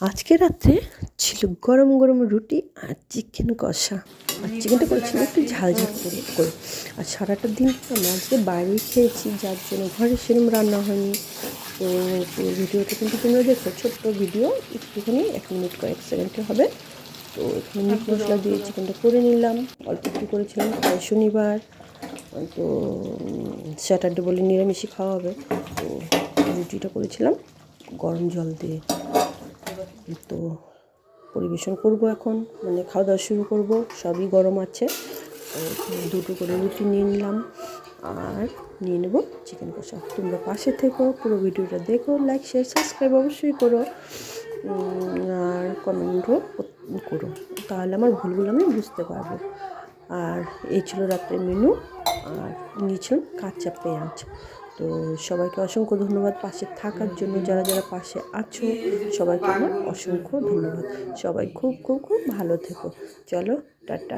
আজকে রাত্রে ছিল গরম গরম রুটি আর চিকেন কষা। আর চিকেনটা করেছিল একটু ঝাল ঝাল করে। আর সারাটা দিন আমরা আজকে বাইরে খেয়েছি, যার জন্য ঘরে সেরকম রান্না হয়নি। তো পুরো ভিডিওটা কিন্তু তোমরা দেখো, ছোট্ট ভিডিও, একটুখানি 1 মিনিট কয়েক সেকেন্ডে হবে। তো এখানে মিট মশলা দিয়ে চিকেনটা করে নিলাম, অল্প একটু করেছিলাম, শনিবার তো স্যাটারডে বলে নিরামিষই খাওয়া হবে। তো রুটিটা করেছিলাম গরম জল দিয়ে। তো পরিবেশন করব এখন, মানে খাওয়া দাওয়া শুরু করব, সবই গরম আছে। তো দুটো করে রুটি নিয়ে নিলাম আর নিয়ে নেব চিকেন কষা। তোমরা পাশে থেকো, পুরো ভিডিওটা দেখো, লাইক শেয়ার সাবস্ক্রাইব অবশ্যই করো, আর কমেন্টও করো, তাহলে আমার ভুলগুলো আমি বুঝতে পারবো। আর এই ছিল রাত্রের মেনু। আর নিয়েছিলাম কাঁচা পেঁয়াজ। তো সবাইকে অসংখ্য ধন্যবাদ পাশে থাকার জন্য, যারা যারা পাশে আছো সবাইকে আমার অসংখ্য ধন্যবাদ। সবাই খুব খুব খুব ভালো থেকো। চলো, টাটা।